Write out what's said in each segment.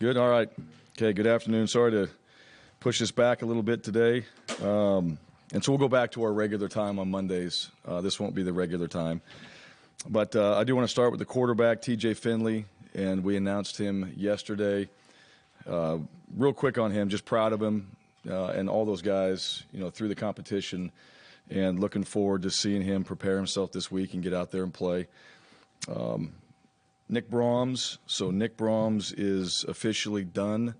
Good. All right. Okay. Good afternoon. Sorry to push this back a little bit today. And so we'll go back to our regular time on Mondays. This won't be the regular time. But I do want to start with the quarterback, TJ Finley, and we announced him yesterday. Real quick on him, just proud of him and all those guys, through the competition, and looking forward to seeing him prepare himself this week and get out there and play. Nick Brahms. So Nick Brahms is officially done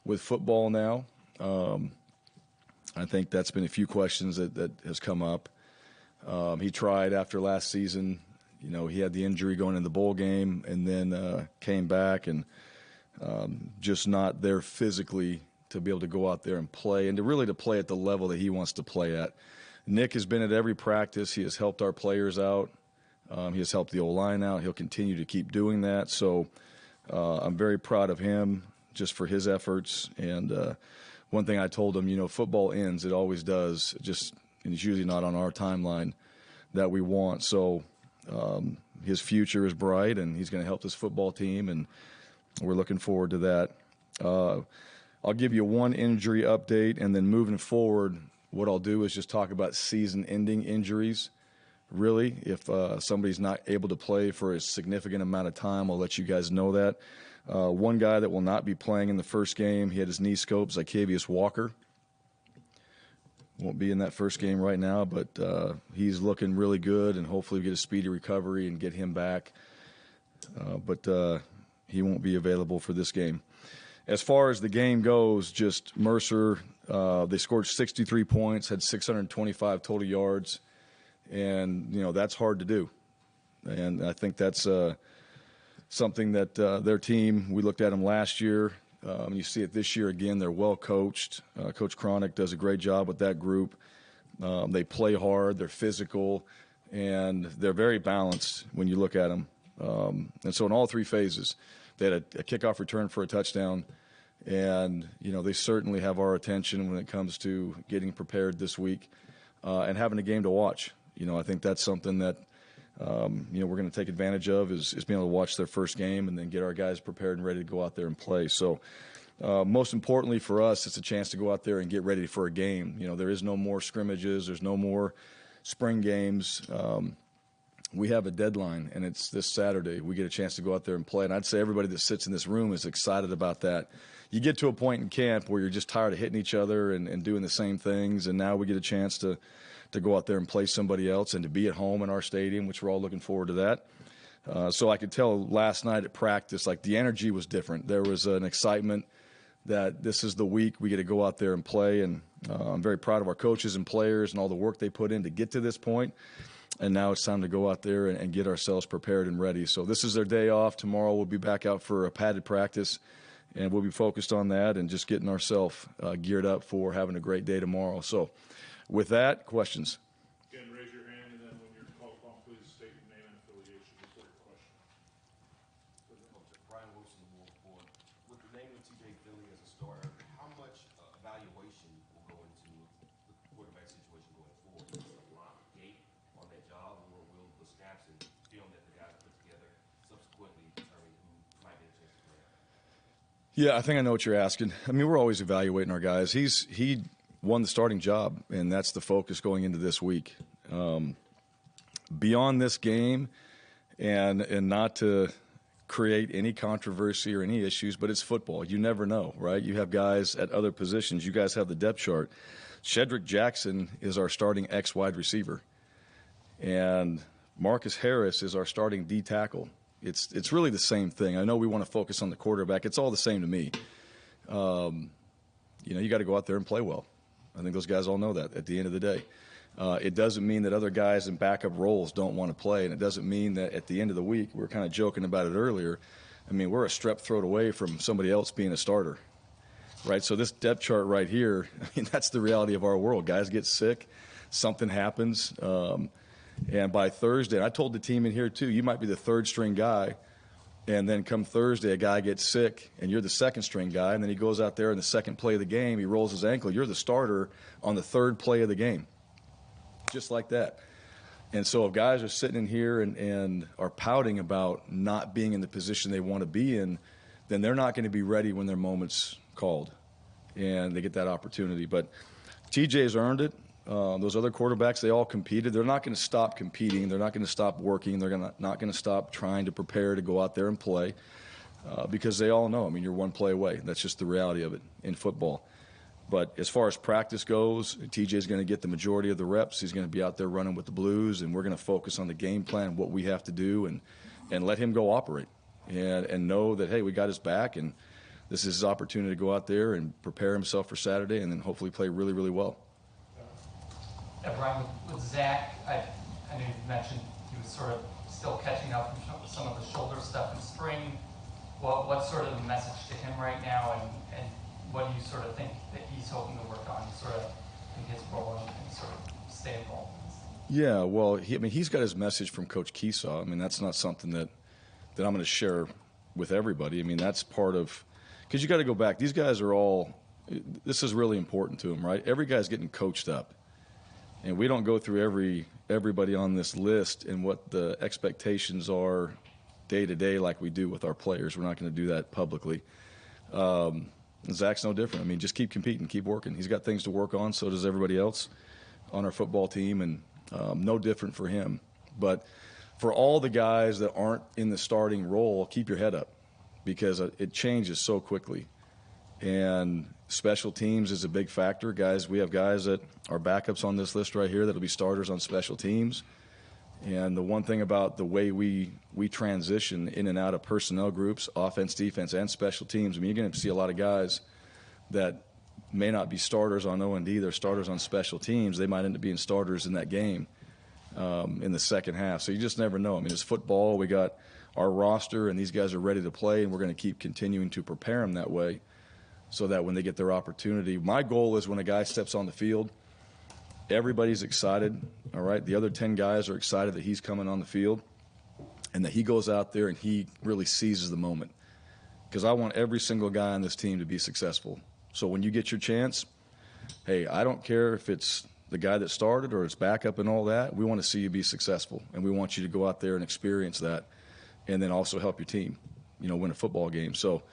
with football now. I think that's been a few questions that has come up. He tried after last season. He had the injury going in the bowl game and then came back and just not there physically to be able to go out there and play and to play at the level that he wants to play at. Nick has been at every practice. He has helped our players out. He has helped the O-line out. He'll continue to keep doing that. So I'm very proud of him just for his efforts. And one thing I told him, football ends. It always does. And it's usually not on our timeline that we want. So his future is bright, and he's going to help this football team, and we're looking forward to that. I'll give you one injury update, and then moving forward, what I'll do is just talk about season-ending injuries. Really, if somebody's not able to play for a significant amount of time, I'll let you guys know that. One guy that will not be playing in the first game, he had his knee scoped, Zycavius Walker. Won't be in that first game right now, but he's looking really good, and hopefully we get a speedy recovery and get him back. But he won't be available for this game. As far as the game goes, just Mercer, they scored 63 points, had 625 total yards. And, that's hard to do. And I think that's something that their team, we looked at them last year. You see it this year again. They're well coached. Coach Cronick does a great job with that group. They play hard. They're physical. And they're very balanced when you look at them. And so in all three phases, they had a kickoff return for a touchdown. And, they certainly have our attention when it comes to getting prepared this week and having a game to watch. I think that's something that, we're going to take advantage of is being able to watch their first game and then get our guys prepared and ready to go out there and play. So most importantly for us, it's a chance to go out there and get ready for a game. There is no more scrimmages. There's no more spring games. We have a deadline, and it's this Saturday. We get a chance to go out there and play. And I'd say everybody that sits in this room is excited about that. You get to a point in camp where you're just tired of hitting each other and doing the same things, and now we get a chance to go out there and play somebody else and to be at home in our stadium, which we're all looking forward to that. So I could tell last night at practice, the energy was different. There was an excitement that this is the week we get to go out there and play, and I'm very proud of our coaches and players and all the work they put in to get to this point. And now it's time to go out there and get ourselves prepared and ready. So this is their day off. Tomorrow we'll be back out for a padded practice, and we'll be focused on that and just getting ourselves geared up for having a great day tomorrow. So with that, questions? Again, raise your hand, and then when you're called upon, please state your name and affiliation before your question. Brian Wilson, the Wolf Board. With the name of TJ Finley as a starter, how much evaluation will go into the quarterback situation going forward? Is it a lock gate on that job, or will the snaps and film that the guys put together subsequently determine who might get a chance to play? Yeah, I think I know what you're asking. We're always evaluating our guys. He won the starting job, and that's the focus going into this week. Beyond this game, and not to create any controversy or any issues, but it's football. You never know, right? You have guys at other positions. You guys have the depth chart. Shedrick Jackson is our starting X wide receiver, and Marcus Harris is our starting D tackle. It's really the same thing. I know we want to focus on the quarterback. It's all the same to me. You got to go out there and play well. I think those guys all know that at the end of the day. It doesn't mean that other guys in backup roles don't want to play, and it doesn't mean that at the end of the week, we were kind of joking about it earlier, we're a strep throat away from somebody else being a starter, right? So this depth chart right here, that's the reality of our world. Guys get sick, something happens, and by Thursday, and I told the team in here too, you might be the third string guy, and then come Thursday, a guy gets sick, and you're the second string guy, and then he goes out there in the second play of the game, he rolls his ankle, you're the starter on the third play of the game, just like that. And so if guys are sitting in here and are pouting about not being in the position they want to be in, then they're not going to be ready when their moment's called and they get that opportunity. But TJ's earned it. Those other quarterbacks, they all competed. They're not going to stop competing. They're not going to stop working. They're not going to stop trying to prepare to go out there and play because they all know, I mean, you're one play away. That's just the reality of it in football. But as far as practice goes, TJ's going to get the majority of the reps. He's going to be out there running with the Blues, and we're going to focus on the game plan, what we have to do, and let him go operate and know that, hey, we got his back, and this is his opportunity to go out there and prepare himself for Saturday and then hopefully play really, really well. Yeah, Brian, with Zach, I know you mentioned he was sort of still catching up from some of the shoulder stuff in spring. What's sort of the message to him right now, and what do you sort of think that he's hoping to work on, sort of in his role and sort of stay involved? Yeah, well, he's got his message from Coach Keesaw. I mean, that's not something that I'm going to share with everybody. I mean, that's part of – because you got to go back. These guys are all – this is really important to them, right? Every guy's getting coached up. And we don't go through everybody on this list and what the expectations are day to day like we do with our players. We're not going to do that publicly. Zach's no different. I mean, just keep competing, keep working. He's got things to work on, so does everybody else on our football team, and no different for him. But for all the guys that aren't in the starting role, keep your head up because it changes so quickly. And special teams is a big factor. Guys, we have guys that are backups on this list right here that will be starters on special teams. And the one thing about the way we transition in and out of personnel groups, offense, defense, and special teams, I mean, you're going to see a lot of guys that may not be starters on O&D. They're starters on special teams. They might end up being starters in that game in the second half. So you just never know. I mean, it's football. We got our roster, and these guys are ready to play, and we're going to keep continuing to prepare them that way so that when they get their opportunity. My goal is when a guy steps on the field, everybody's excited, all right? The other 10 guys are excited that he's coming on the field and that he goes out there and he really seizes the moment. Because I want every single guy on this team to be successful. So when you get your chance, hey, I don't care if it's the guy that started or it's backup and all that. We want to see you be successful, and we want you to go out there and experience that and then also help your team, win a football game. So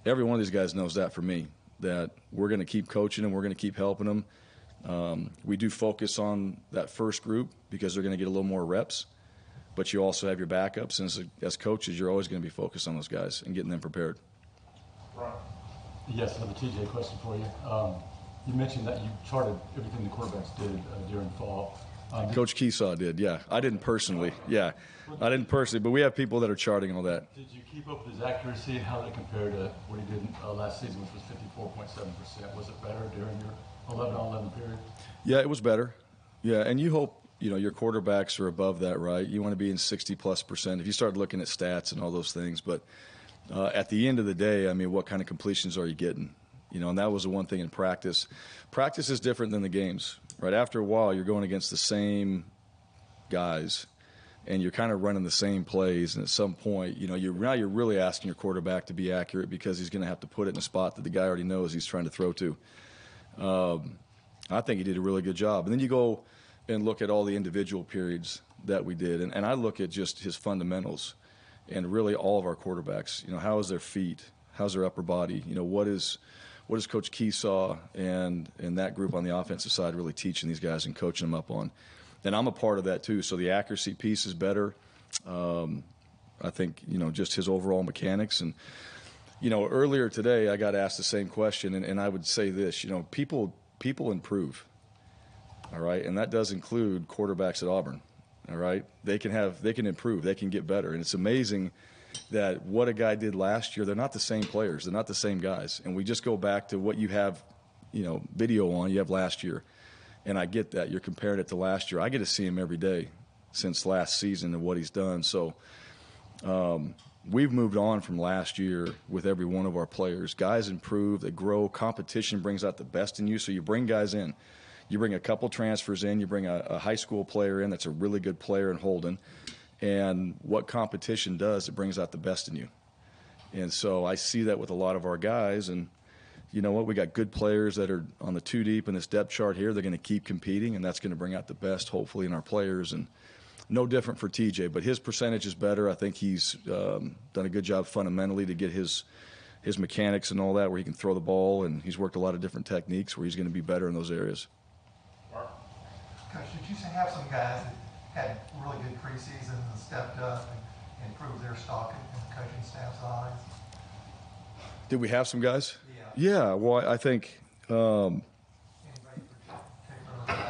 every one of these guys knows that for me, that we're going to keep coaching them, we're going to keep helping them. We do focus on that first group because they're going to get a little more reps, but you also have your backups, and as coaches, you're always going to be focused on those guys and getting them prepared. Right. Yes, I have a TJ question for you. You mentioned that you charted everything the quarterbacks did during fall. Coach Keesaw did, yeah. I didn't personally, but we have people that are charting all that. Did you keep up with his accuracy and how that compared to what he did last season, which was 54.7%? Was it better during your 11-on-11 period? Yeah, it was better. Yeah, and you hope, your quarterbacks are above that, right? You want to be in 60+% if you start looking at stats and all those things. But at the end of the day, I mean, what kind of completions are you getting? And that was the one thing in practice. Practice is different than the games, right? After a while, you're going against the same guys, and you're kind of running the same plays. And at some point, you're really asking your quarterback to be accurate because he's going to have to put it in a spot that the guy already knows he's trying to throw to. I think he did a really good job. And then you go and look at all the individual periods that we did, and I look at just his fundamentals and really all of our quarterbacks. How is their feet? How's their upper body? What is Coach Keesaw and that group on the offensive side really teaching these guys and coaching them up on? And I'm a part of that too. So the accuracy piece is better. I think, just his overall mechanics. And, earlier today I got asked the same question, and I would say this, people improve, all right? And that does include quarterbacks at Auburn, all right? They can improve, they can get better. And it's amazing that what a guy did last year, they're not the same players, they're not the same guys. And we just go back to what you have, video on, you have last year. And I get that. You're comparing it to last year. I get to see him every day since last season and what he's done. So we've moved on from last year with every one of our players. Guys improve, they grow. Competition brings out the best in you. So you bring guys in. You bring a couple transfers in. You bring a high school player in that's a really good player in Holden. And what competition does, it brings out the best in you. And so I see that with a lot of our guys. And you know what? We got good players that are on the two deep in this depth chart here. They're going to keep competing, and that's going to bring out the best, hopefully, in our players. And no different for TJ, but his percentage is better. I think he's done a good job fundamentally to get his his mechanics and all that, where he can throw the ball, and he's worked a lot of different techniques where he's going to be better in those areas. Mark? Coach, did you have some guys that had really good preseasons and stepped up and improved their stock in the coaching staff's eyes? Did we have some guys? Yeah. Yeah, well, I think Anybody particular?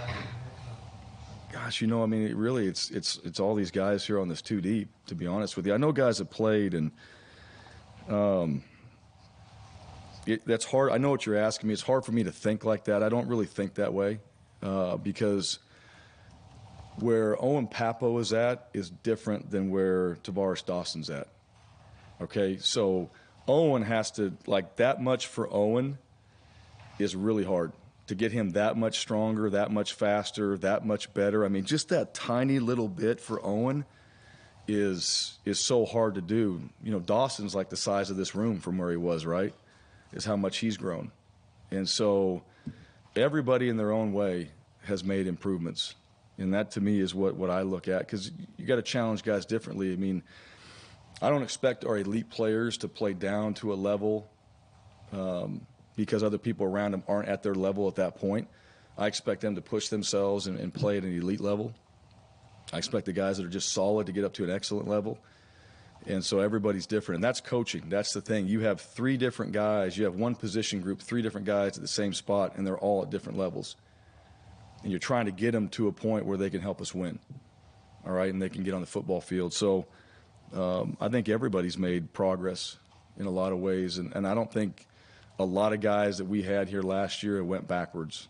gosh, you know, I mean, it's all these guys here on this 2 deep, to be honest with you. I know guys that played, and that's hard. I know what you're asking me. It's hard for me to think like that. I don't really think that way because where Owen Papo is at is different than where Tavares Dawson's at. Okay, so Owen has to, like, that much for Owen is really hard. To get him that much stronger, that much faster, that much better. I mean, just that tiny little bit for Owen is so hard to do. You know, Dawson's like the size of this room from where he was, right? Is how much he's grown. And so everybody in their own way has made improvements. And that, to me, is what I look at, because you got to challenge guys differently. I mean, I don't expect our elite players to play down to a level because other people around them aren't at their level at that point. I expect them to push themselves and play at an elite level. I expect the guys that are just solid to get up to an excellent level. And so everybody's different. And that's coaching. That's the thing. You have 3 different guys. You have one position group, 3 different guys at the same spot, and they're all at different levels. And you're trying to get them to a point where they can help us win, all right, and they can get on the football field. So I think everybody's made progress in a lot of ways. And I don't think a lot of guys that we had here last year went backwards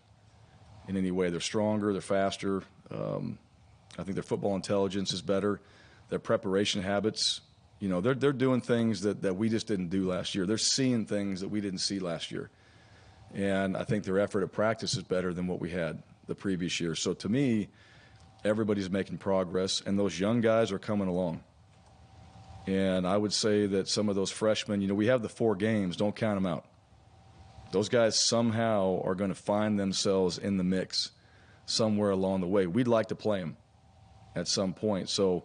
in any way. They're stronger. They're faster. I think their football intelligence is better. Their preparation habits, you know, they're doing things that we just didn't do last year. They're seeing things that we didn't see last year. And I think their effort at practice is better than what we had the previous year. So to me, everybody's making progress, and those young guys are coming along. And I would say that some of those freshmen, you know, we have the 4 games. Don't count them out. Those guys somehow are going to find themselves in the mix somewhere along the way. We'd like to play them at some point. So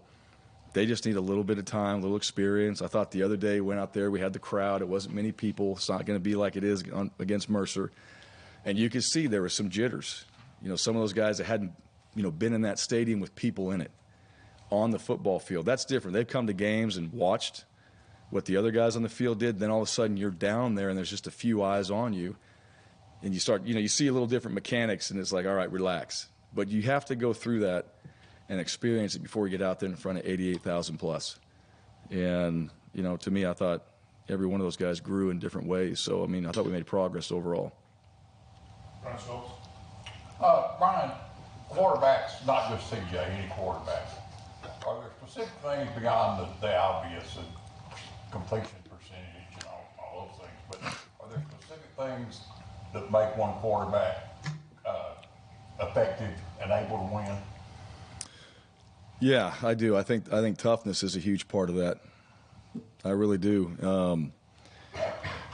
they just need a little bit of time, a little experience. I thought the other day, went out there, we had the crowd. It wasn't many people. It's not going to be like it is against Mercer. And you could see there was some jitters. You know, some of those guys that hadn't, you know, been in that stadium with people in it on the football field. That's different. They've come to games and watched what the other guys on the field did. Then all of a sudden you're down there and there's just a few eyes on you. And you start, you know, you see a little different mechanics, and it's like, all right, relax. But you have to go through that and experience it before you get out there in front of 88,000 plus. And, you know, to me, I thought every one of those guys grew in different ways. So, I mean, I thought we made progress overall. Brian Stokes? Brian, quarterbacks, not just CJ, any quarterback. Are there specific things beyond the obvious and completion percentage and all those things, but are there specific things that make one quarterback effective and able to win? Yeah, I do. I think toughness is a huge part of that. I really do.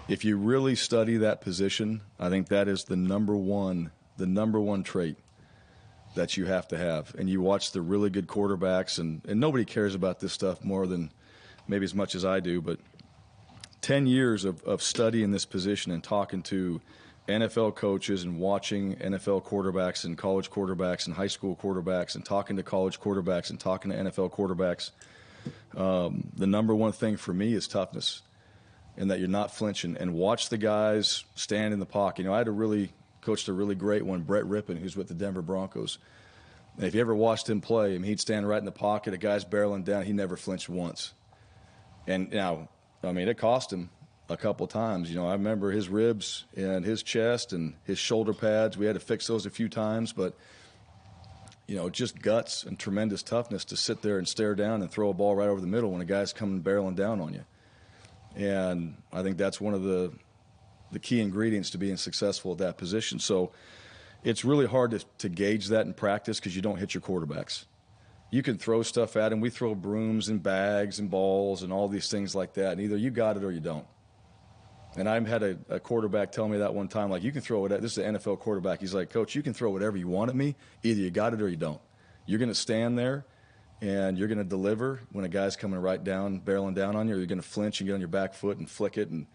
If you really study that position, I think that is the number one trait that you have to have. And you watch the really good quarterbacks, and nobody cares about this stuff more than maybe as much as I do, but 10 years of studying this position and talking to NFL coaches and watching NFL quarterbacks and college quarterbacks and high school quarterbacks and talking to college quarterbacks and talking to NFL quarterbacks, the number one thing for me is toughness, and that you're not flinching. And watch the guys stand in the pocket. You know, I had coached a really great one, Brett Rippon, who's with the Denver Broncos. And if you ever watched him play, I mean, he'd stand right in the pocket, a guy's barreling down, he never flinched once. And now, I mean, it cost him a couple times. You know, I remember his ribs and his chest and his shoulder pads. We had to fix those a few times, but, you know, just guts and tremendous toughness to sit there and stare down and throw a ball right over the middle when a guy's coming barreling down on you. And I think that's one of the key ingredients to being successful at that position. So it's really hard to gauge that in practice because you don't hit your quarterbacks. You can throw stuff at them. We throw brooms and bags and balls and all these things like that, and either you got it or you don't. And I had a quarterback tell me that one time, like, you can throw it at – this is an NFL quarterback. He's like, Coach, you can throw whatever you want at me. Either you got it or you don't. You're going to stand there and you're going to deliver when a guy's coming right down, barreling down on you, or you're going to flinch and get on your back foot and flick it and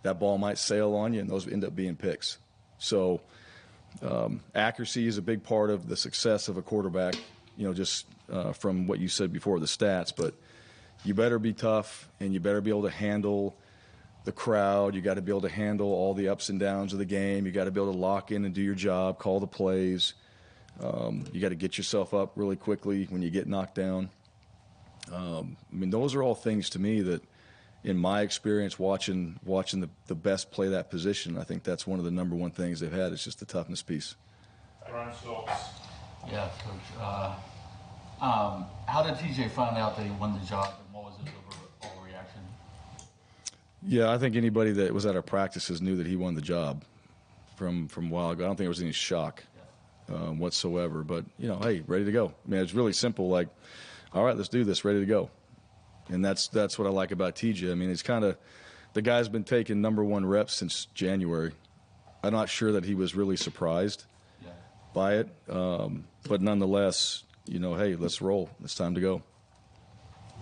that ball might sail on you, and those end up being picks. So accuracy is a big part of the success of a quarterback, just from what you said before, the stats. But you better be tough, and you better be able to handle the crowd. You got to be able to handle all the ups and downs of the game. You got to be able to lock in and do your job, call the plays. You got to get yourself up really quickly when you get knocked down. Those are all things to me that, in my experience watching the best play that position, I think that's one of the number one things they've had. It's just the toughness piece. Brian Stokes. Yeah, Coach. How did TJ find out that he won the job, and what was his overreaction? Yeah, I think anybody that was at our practices knew that he won the job from a while ago. I don't think there was any shock whatsoever. But, hey, ready to go. It's really simple, like, all right, let's do this, ready to go. And that's what I like about TJ. He's kind of – the guy's been taking number one reps since January. I'm not sure that he was really surprised by it. But nonetheless, hey, let's roll. It's time to go.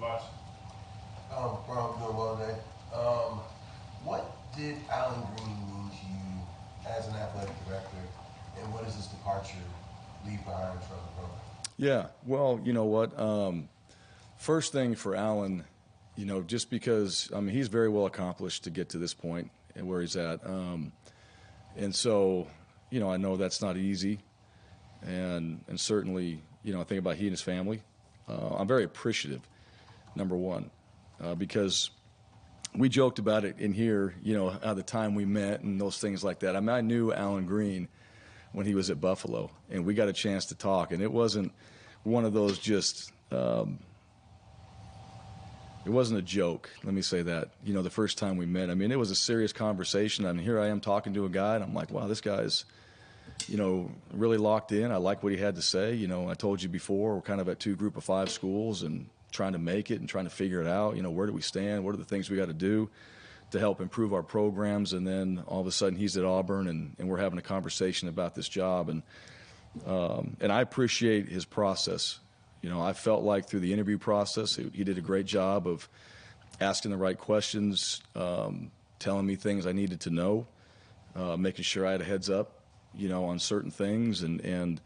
Last. Brian, doing well today. What did Allen Green mean to you as an athletic director, and what does this departure leave behind from the program? Yeah, well, you know what? First thing for Allen, just because, he's very well accomplished to get to this point and where he's at. And so, I know that's not easy. And certainly, I think about he and his family. I'm very appreciative, number one, because we joked about it in here, at the time we met and those things like that. I knew Allen Green when he was at Buffalo, and we got a chance to talk. And it wasn't one of those just it wasn't a joke, let me say that, the first time we met. It was a serious conversation. Here I am talking to a guy, and I'm like, wow, this guy's, really locked in. I like what he had to say. I told you before, we're kind of at 2 Group of 5 schools and trying to make it and trying to figure it out. Where do we stand? What are the things we got to do to help improve our programs? And then all of a sudden he's at Auburn, and we're having a conversation about this job. And I appreciate his process. I felt like through the interview process, he did a great job of asking the right questions, telling me things I needed to know, making sure I had a heads up, on certain things, and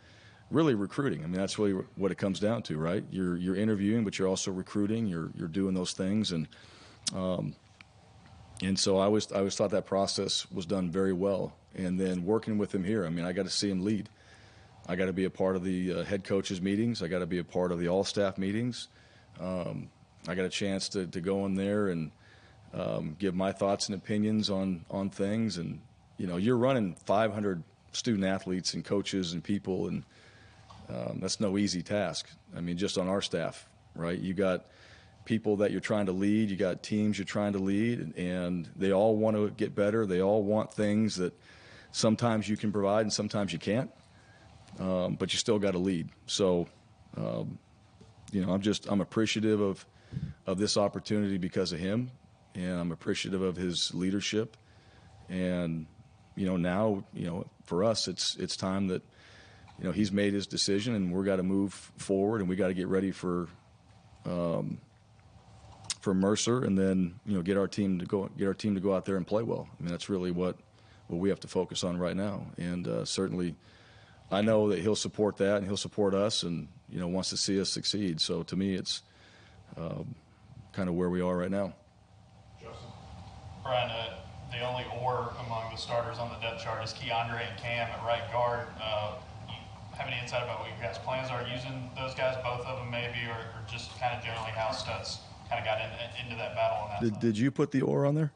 really recruiting. That's really what it comes down to, right? You're interviewing, but you're also recruiting. You're doing those things, and so I always thought that process was done very well. And then working with him here, I got to see him lead. I got to be a part of the head coaches meetings. I got to be a part of the all-staff meetings. I got a chance to go in there and give my thoughts and opinions on things. And, you're running 500 student athletes and coaches and people, and that's no easy task. Just on our staff, right? You got people that you're trying to lead. You got teams you're trying to lead, and they all want to get better. They all want things that sometimes you can provide and sometimes you can't. But you still got to lead. So, I'm appreciative of this opportunity because of him, and I'm appreciative of his leadership. And, now, for us, it's time that, he's made his decision, and we've got to move forward, and we got to get ready for Mercer, and then, get our team to go out there and play well. That's really what we have to focus on right now. And certainly, I know that he'll support that, and he'll support us, and wants to see us succeed. So to me, it's kind of where we are right now. Justin. Brian, the only or among the starters on the depth chart is Keandre and Cam at right guard. You have any insight about what your guys' plans are using those guys, both of them maybe, or just kind of generally how Stutz kind of got into that battle on that side? Did you put the or on there?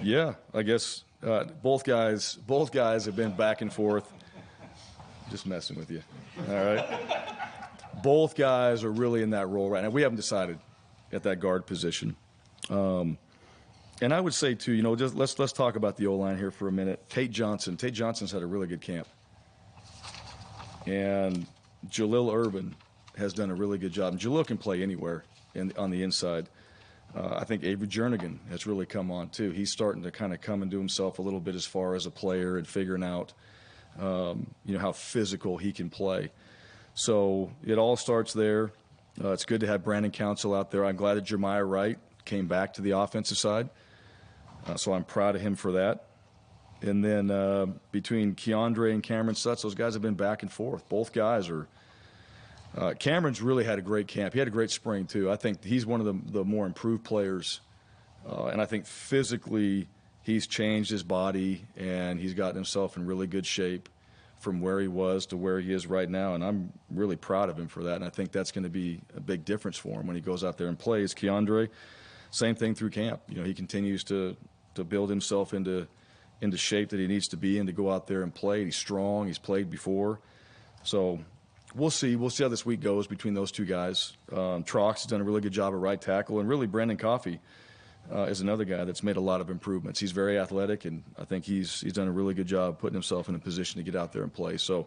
Yeah, I guess both guys have been back and forth. Just messing with you. All right. Both guys are really in that role right now. We haven't decided at that guard position. And I would say too, just let's talk about the O-line here for a minute. Tate Johnson's had a really good camp. And Jalil Urban has done a really good job. And Jalil can play anywhere on the inside. I think Avery Jernigan has really come on, too. He's starting to kind of come into himself a little bit as far as a player and figuring out, how physical he can play. So it all starts there. It's good to have Brandon Council out there. I'm glad that Jeremiah Wright came back to the offensive side, so I'm proud of him for that. And then between Keandre and Cameron Sutz, those guys have been back and forth. Both guys are Cameron's really had a great camp. He had a great spring, too. I think he's one of the more improved players, and I think physically he's changed his body, and he's gotten himself in really good shape from where he was to where he is right now, and I'm really proud of him for that, and I think that's going to be a big difference for him when he goes out there and plays. Keandre, same thing through camp. You know, he continues to build himself into shape that he needs to be in to go out there and play. He's strong. He's played before. So we'll see. We'll see how this week goes between those two guys. Trox has done a really good job at right tackle, and really Brandon Coffey is another guy that's made a lot of improvements. He's very athletic, and I think he's done a really good job putting himself in a position to get out there and play. So,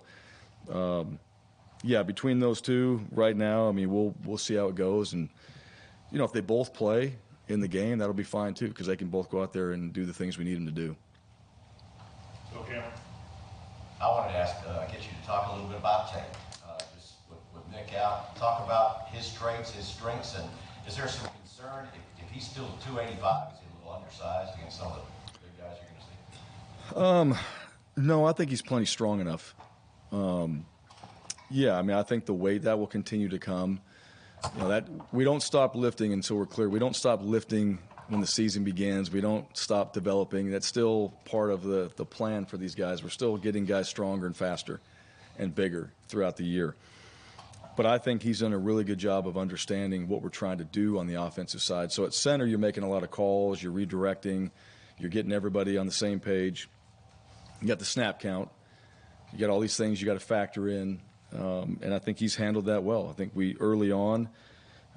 yeah, between those two right now, I mean, we'll see how it goes. And, you know, if they both play in the game, that'll be fine too, because they can both go out there and do the things we need them to do. So, Cameron. I wanted to ask, get you to talk a little bit about Tate. Just with Nick out, talk about his traits, his strengths, and is there some concern if he's still 285, is he a little undersized against some of the big guys you're going to see? No, I think he's plenty strong enough. Yeah, I mean, I think the weight that will continue to come. You know, that we don't stop lifting until we're clear. We don't stop lifting when the season begins. We don't stop developing. That's still part of the plan for these guys. We're still getting guys stronger and faster and bigger throughout the year. But I think he's done a really good job of understanding what we're trying to do on the offensive side. So at center, you're making a lot of calls, you're redirecting, you're getting everybody on the same page. You got the snap count. You got all these things you got to factor in. And I think he's handled that well. I think we early on,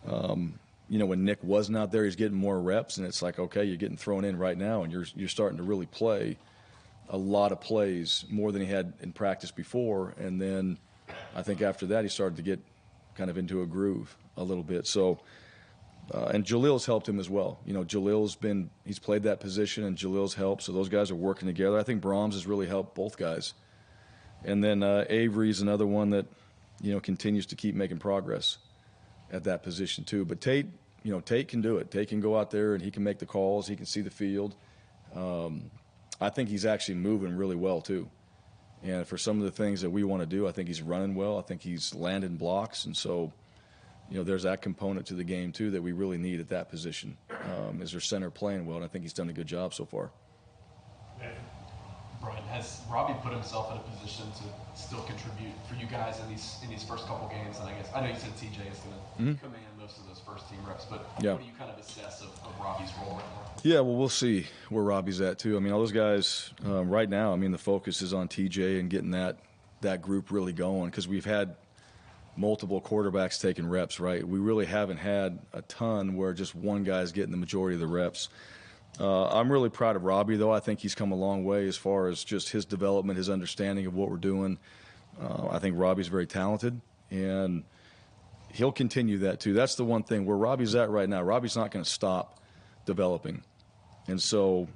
you know, when Nick wasn't out there, he's getting more reps, and it's like, okay, you're getting thrown in right now, and you're starting to really play a lot of plays, more than he had in practice before. And then I think after that, he started to get kind of into a groove a little bit. So, and Jalil's helped him as well. You know, he's played that position, and Jalil's helped. So those guys are working together. I think Brahms has really helped both guys. And then Avery's another one that, you know, continues to keep making progress at that position too. But Tate can do it. Tate can go out there and he can make the calls. He can see the field. I think he's actually moving really well too. And for some of the things that we want to do, I think he's running well. I think he's landing blocks. And so, you know, there's that component to the game too that we really need at that position. Is their center playing well? And I think he's done a good job so far. Brian, has Robbie put himself in a position to still contribute for you guys in these first couple games? And I guess I know you said TJ is going to command most of those first team reps, but yeah. What do you kind of assess of Robbie's role right now? Yeah, well, we'll see where Robbie's at too. I mean, all those guys right now. I mean, the focus is on TJ and getting that group really going, because we've had multiple quarterbacks taking reps. Right, we really haven't had a ton where just one guy's getting the majority of the reps. I'm really proud of Robbie, though. I think he's come a long way as far as just his development, his understanding of what we're doing. I think Robbie's very talented, and he'll continue that too. That's the one thing where Robbie's at right now. Robbie's not going to stop developing. And so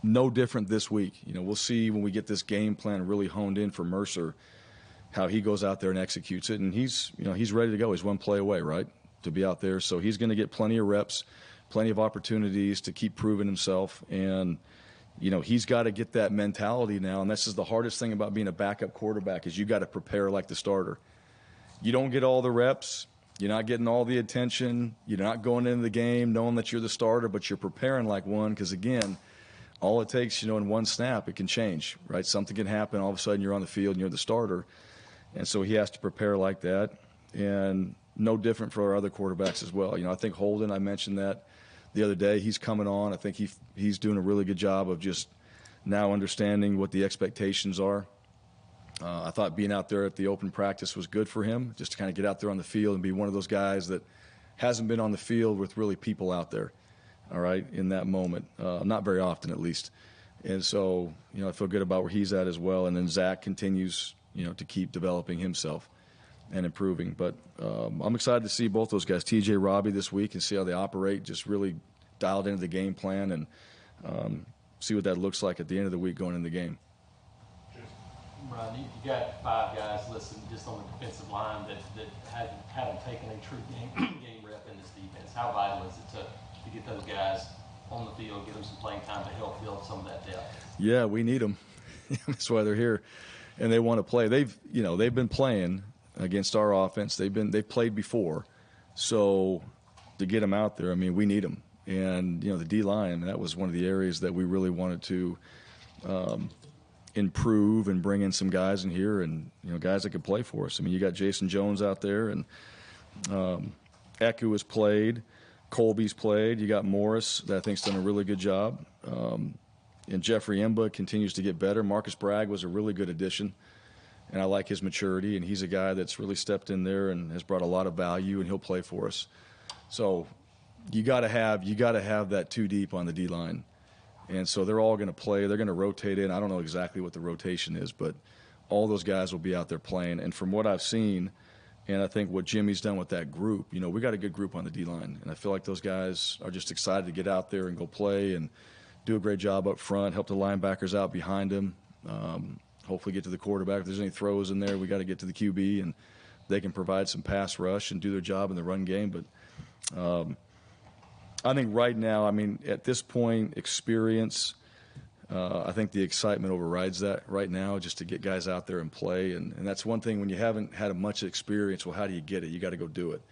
no different this week. You know, we'll see when we get this game plan really honed in for Mercer how he goes out there and executes it. And he's ready to go. He's one play away, right, to be out there. So he's going to get plenty of reps, plenty of opportunities to keep proving himself. And, you know, he's got to get that mentality now. And this is the hardest thing about being a backup quarterback is you got to prepare like the starter. You don't get all the reps. You're not getting all the attention. You're not going into the game knowing that you're the starter, but you're preparing like one because, again, all it takes, you know, in one snap, it can change, right? Something can happen. All of a sudden you're on the field and you're the starter. And so he has to prepare like that. And no different for our other quarterbacks as well. You know, I think Holden, I mentioned that the other day. He's coming on. I think he's doing a really good job of just now understanding what the expectations are. I thought being out there at the open practice was good for him, just to kind of get out there on the field and be one of those guys that hasn't been on the field with really people out there, all right, in that moment. Not very often, at least. And so, you know, I feel good about where he's at as well. And then Zach continues, you know, to keep developing himself and improving. But I'm excited to see both those guys, TJ, Robbie, this week and see how they operate, just really dialed into the game plan and see what that looks like at the end of the week going into the game. Brian, you got 5 guys listed just on the defensive line that haven't taken a true game rep in this defense. How vital is it to get those guys on the field, get them some playing time to help build some of that depth? Yeah, we need them. That's why they're here, and they want to play. They've been playing against our offense. They've played before, so to get them out there, I mean, we need them. And the D line, that was one of the areas that we really wanted to improve and bring in some guys in here, and guys that could play for us. I mean, you got Jason Jones out there, and Eku has played, Colby's played. You got Morris that I think's done a really good job. And Jeffrey Imba continues to get better. Marcus Bragg was a really good addition, and I like his maturity. And he's a guy that's really stepped in there and has brought a lot of value, and he'll play for us. So you got to have that 2 deep on the D line, and so they're all going to play. They're going to rotate in. I don't know exactly what the rotation is, but all those guys will be out there playing. And from what I've seen, and I think what Jimmy's done with that group, we got a good group on the D line, and I feel like those guys are just excited to get out there and go play and do a great job up front, help the linebackers out behind him, hopefully get to the quarterback. If there's any throws in there, we got to get to the QB, and they can provide some pass rush and do their job in the run game. But I think right now, I mean, at this point, experience, I think the excitement overrides that right now, just to get guys out there and play. And that's one thing when you haven't had much experience, well, how do you get it? You got to go do it.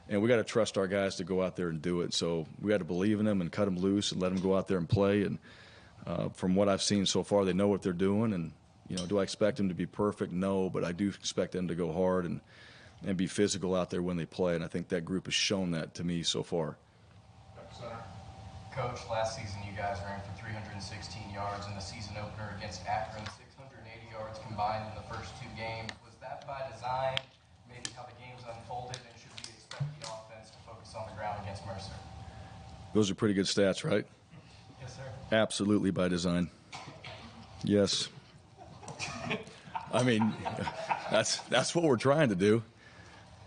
And we got to trust our guys to go out there and do it. So we got to believe in them and cut them loose and let them go out there and play. And from what I've seen so far, they know what they're doing. And, do I expect them to be perfect? No, but I do expect them to go hard and be physical out there when they play. And I think that group has shown that to me so far. Coach, last season you guys ran for 316 yards in the season opener against Akron, 680 yards combined in the first 2 games. Was that by design, maybe how the games unfolded, and should we expect the offense to focus on the ground against Mercer? Those are pretty good stats, right? Yes, sir. Absolutely by design. Yes. I mean, that's what we're trying to do.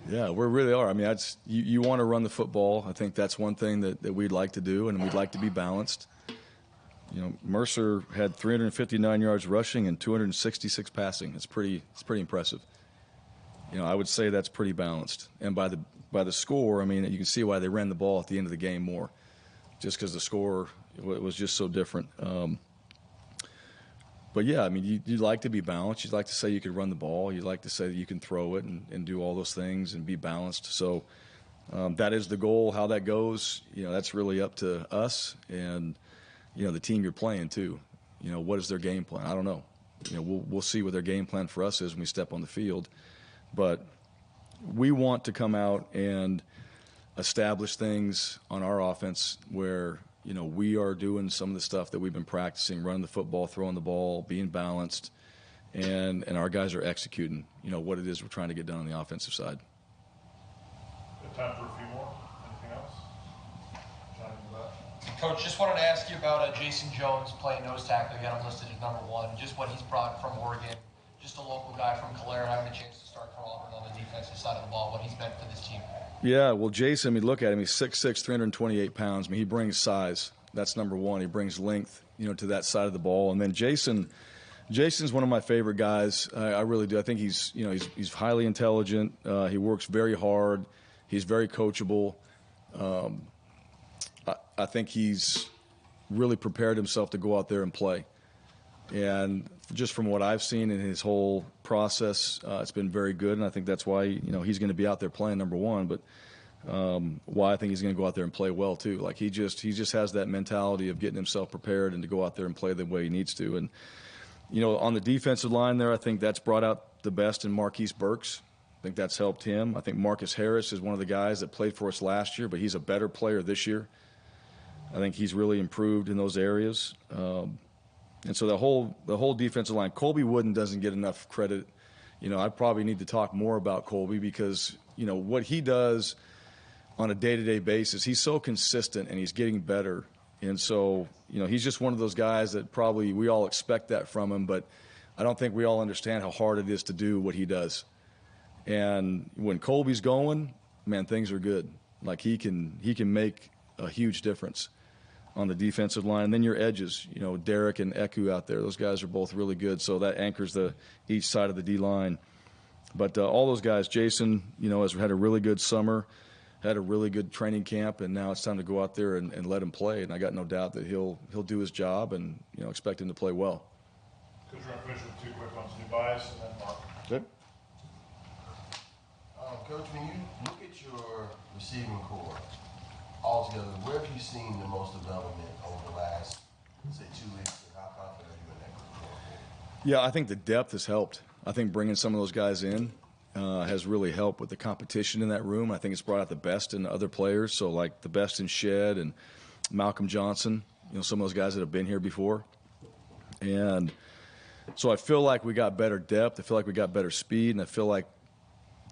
Yeah, we really are. I mean, you want to run the football. I think that's one thing that we'd like to do, and we'd like to be balanced. Mercer had 359 yards rushing and 266 passing. It's pretty impressive. I would say that's pretty balanced. And by the score, I mean, you can see why they ran the ball at the end of the game more, just because the score was just so different. But, yeah, I mean, you'd like to be balanced. You'd like to say you could run the ball. You'd like to say that you can throw it and do all those things and be balanced. So that is the goal. How that goes, that's really up to us and, the team you're playing too. What is their game plan? I don't know. We'll see what their game plan for us is when we step on the field. But we want to come out and establish things on our offense where – we are doing some of the stuff that we've been practicing, running the football, throwing the ball, being balanced, and our guys are executing, what it is we're trying to get done on the offensive side. Good time for a few more. Anything else? Johnny in the back. Coach, just wanted to ask you about Jason Jones playing nose tackle. You got him listed as number 1. Just what he's brought from Oregon. Just a local guy from Calera having a chance to start for Auburn on the defensive side of the ball. What he's meant for this team. Yeah, well, Jason, I mean, look at him. He's 6'6", 328 pounds. I mean, he brings size. That's number 1. He brings length, to that side of the ball. And then Jason's one of my favorite guys. I really do. I think he's highly intelligent. He works very hard. He's very coachable. I think he's really prepared himself to go out there and play. And just from what I've seen in his whole process, it's been very good, and I think that's why he's going to be out there playing number 1. But why I think he's going to go out there and play well too. Like he just has that mentality of getting himself prepared and to go out there and play the way he needs to. And on the defensive line there, I think that's brought out the best in Marquise Burks. I think that's helped him. I think Marcus Harris is one of the guys that played for us last year, but he's a better player this year. I think he's really improved in those areas. And so the whole defensive line, Colby Wooden doesn't get enough credit. I probably need to talk more about Colby because, what he does on a day-to-day basis, he's so consistent and he's getting better. And so, he's just one of those guys that probably we all expect that from him, but I don't think we all understand how hard it is to do what he does. And when Colby's going, man, things are good. Like he can make a huge difference. on the defensive line. And then your edges, Derek and Eku out there. Those guys are both really good, so that anchors each side of the D-line. But all those guys, Jason, has had a really good summer, had a really good training camp, and now it's time to go out there and let him play. And I got no doubt that he'll do his job, and expect him to play well. Coach, we're going to finish with two quick ones. New bias and then Mark. Good. Coach, when you look at your receiving core altogether, where have you seen the most development over the last, say, 2 weeks, and how confident are you in that group? Yeah, I think the depth has helped. I think bringing some of those guys in has really helped with the competition in that room. I think it's brought out the best in other players, so like the best in Shed and Malcolm Johnson, some of those guys that have been here before. And so I feel like we got better depth. I feel like we got better speed, and I feel like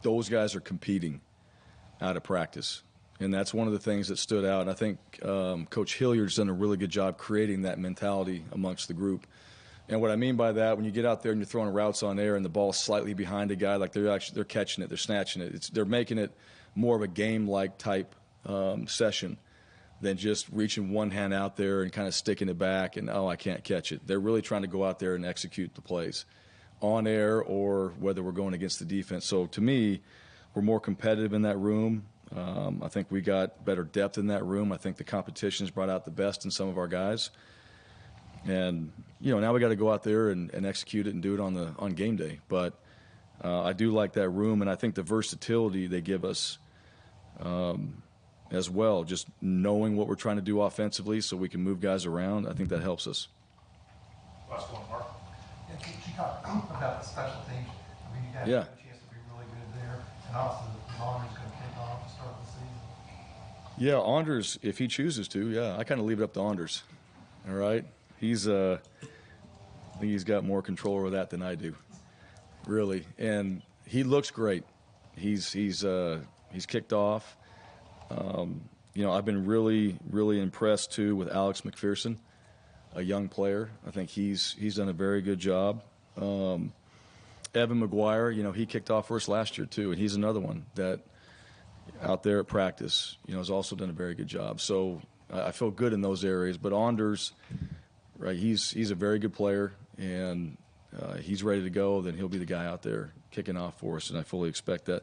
those guys are competing out of practice. And that's one of the things that stood out. And I think Coach Hilliard's done a really good job creating that mentality amongst the group. And what I mean by that, when you get out there and you're throwing routes on air and the ball's slightly behind a guy, like they're catching it, they're snatching it. They're making it more of a game-like type session than just reaching one hand out there and kind of sticking it back and, I can't catch it. They're really trying to go out there and execute the plays on air or whether we're going against the defense. So to me, we're more competitive in that room. I think we got better depth in that room. I think the competition's brought out the best in some of our guys. And, now we got to go out there and execute it and do it on game day. But I do like that room, and I think the versatility they give us as well, just knowing what we're trying to do offensively so we can move guys around, I think that helps us. Last one, Mark. Yeah, can you talk about the special teams? I mean, you guys have a chance to be really good there, and also Auburn is going to kick off to start the season. Yeah, Anders, if he chooses to, I kind of leave it up to Anders. All right? I think he's got more control over that than I do, really. And he looks great. He's kicked off. I've been really, really impressed too with Alex McPherson, a young player. I think he's done a very good job. Evan McGuire, he kicked off for us last year too, and he's another one that out there at practice, has also done a very good job. So I feel good in those areas. But Anders, right, he's a very good player, and he's ready to go. Then he'll be the guy out there kicking off for us, and I fully expect that.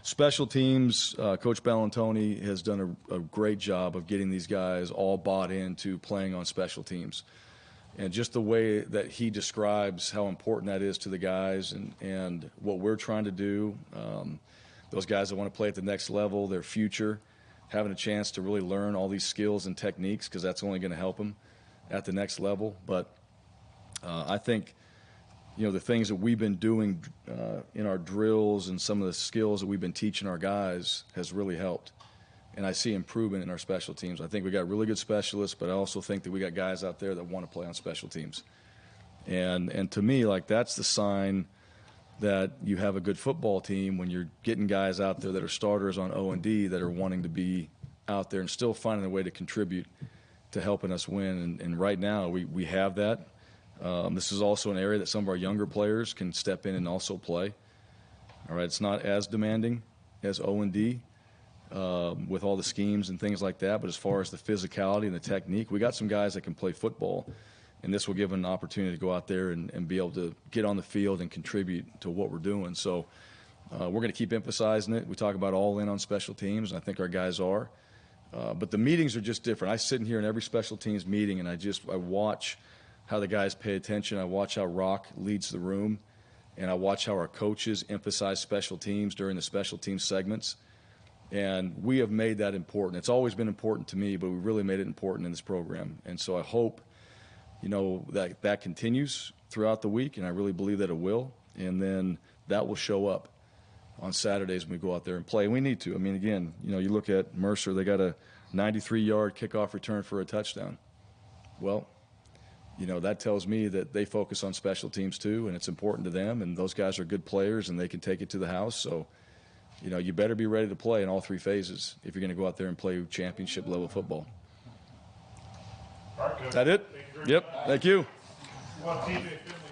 Special teams, Coach Bellantoni has done a great job of getting these guys all bought into playing on special teams. And just the way that he describes how important that is to the guys and what we're trying to do, those guys that want to play at the next level, their future, having a chance to really learn all these skills and techniques, because that's only going to help them at the next level. But I think, the things that we've been doing in our drills and some of the skills that we've been teaching our guys has really helped. And I see improvement in our special teams. I think we got really good specialists, but I also think that we got guys out there that want to play on special teams. And to me, that's the sign that you have a good football team, when you're getting guys out there that are starters on O&D that are wanting to be out there and still finding a way to contribute to helping us win. And right now we have that. This is also an area that some of our younger players can step in and also play. All right, it's not as demanding as O&D with all the schemes and things like that, but as far as the physicality and the technique, we got some guys that can play football, and this will give them an opportunity to go out there and be able to get on the field and contribute to what we're doing. So we're going to keep emphasizing it. We talk about all in on special teams, and I think our guys are. But the meetings are just different. I sit in here in every special teams meeting, and I watch how the guys pay attention. I watch how Rock leads the room, and I watch how our coaches emphasize special teams during the special teams segments. And we have made that important. It's always been important to me, but we really made it important in this program. And so I hope, that continues throughout the week, and I really believe that it will. And then that will show up on Saturdays when we go out there and play. And we need to. I mean, again, you look at Mercer, they got a 93-yard kickoff return for a touchdown. Well, that tells me that they focus on special teams too, and it's important to them, and those guys are good players, and they can take it to the house. So, you better be ready to play in all three phases if you're going to go out there and play championship-level football. All right, Coach. Is that it? Yep. Thank you. Well, TJ Finley